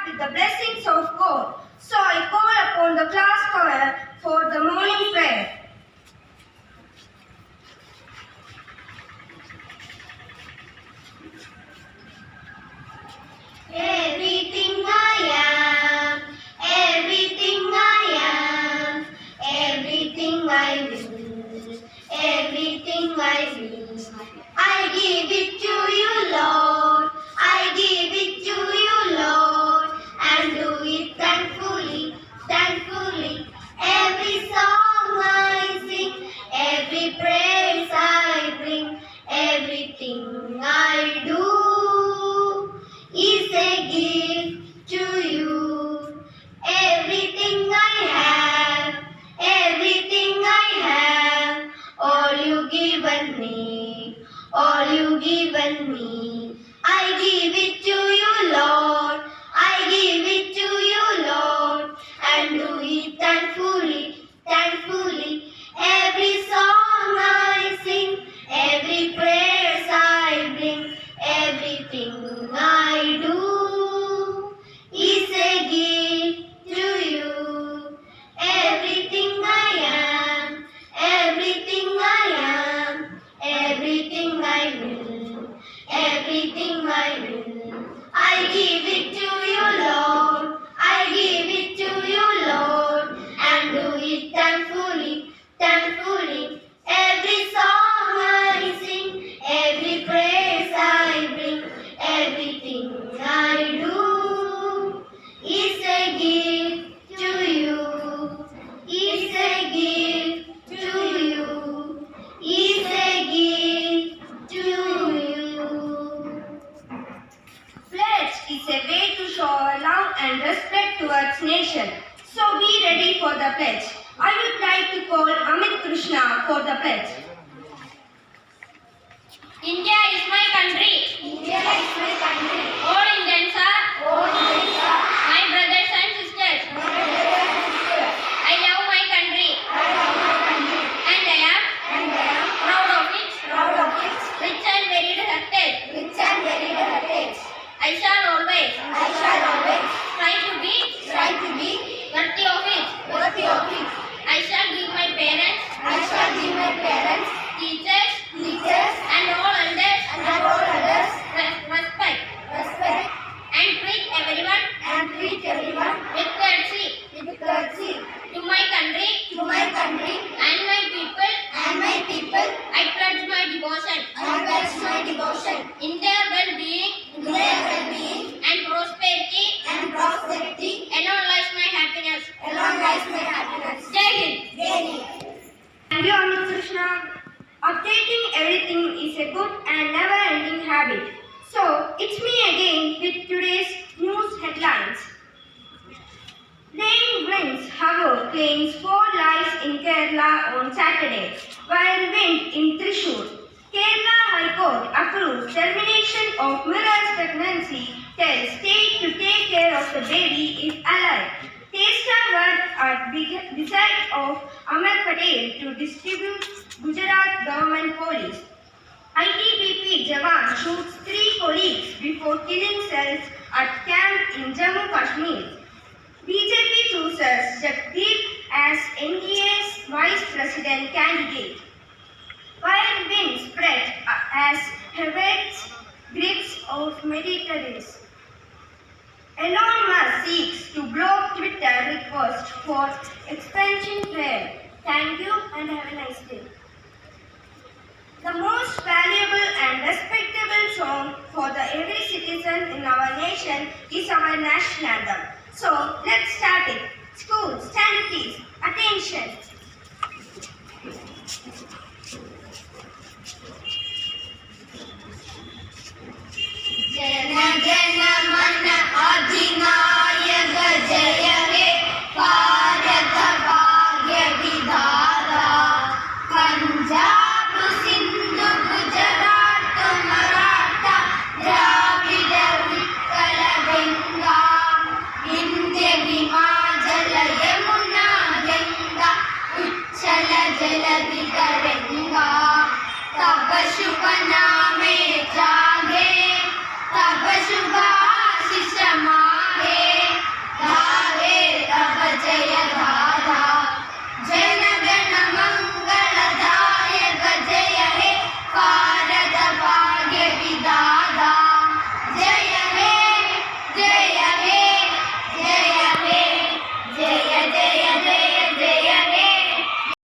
with the blessings of God. So I call upon the class choir for the morning prayer. Everything I am, everything I am, everything I will, everything I will. I give it to you, Lord. I give it to you, Lord, and do it thankfully, thankfully. Every song I sing, every praise I bring, everything I do is a gift to you. Everything I have, everything I have, all you given me, all you given me. I give it to you, Lord. I give it to you, Lord, and do it thankfully, thankfully. Every song I sing, every praise I bring, everything I do is a gift to you. Everything I am, everything I am, everything I will, everything I will. I give it to you, Lord. I give it to you, Lord, and do it thankfully, thankfully. Every song I sing, every praise I bring, everything I do is a gift to you, is a gift to you, is a gift to you. Pledge is a way to show our love and respect towards nation. So be ready for the pledge. I would like to call Amit Krishna for the pledge. India is my country. India is my country. All Indians are All Indians are my brothers and sisters. my brothers and sisters. I love my country I love my country, and I am and I am proud of it. proud of its Rich and varied heritage. rich and varied heritage. I shall always I shall always try to be try to be worthy of it. worthy of it. I shall give my parents, I shall give my parents, teachers, teachers, and all elders and all others respect respect and treat everyone and treat everyone with courtesy. with courtesy. To my country To my country and my people, and my people, I pledge my devotion I pledge my devotion in their well-being in their well-being and prosperity. and prosperity. Alone lies my happiness. Along lies my happiness. Jai Hind. Jai Hind. Thank you, Amit Krishna. Updating everything is a good and never-ending habit. So, it's me again with today's news headlines. Rain winds, however, claims 4 lives in Kerala on Saturday, while wind in Thrissur. Kerala High Court approves termination of Mira's pregnancy, tells state to take care of the baby if alive. Testa worked at the side of Amar Patel to distribute Gujarat government police. ITBP Jawan shoots 3 colleagues before killing cells at camp in Jammu Kashmir. BJP chooses Jagdeep as NDA's vice president candidate. While wind spread as Hevets grips of Mediterranean. Elon Musk seeks to block Twitter request for expansion trail. Thank you and have a nice day. The most valuable and respectable song for every citizen in our nation is our national anthem. So let's start it. School, stand please. Attention. Jana Jana Mana Adhinayaka Jaya He Bharata Bhagya Vidhata Punjab Sindhu Gujarat Maratha Dravida Utkala Benga Vindhya Himachala Yamuna Ganga Uchchala Jaladi Tarenga Tava Shubha Name Jage Tava Shubha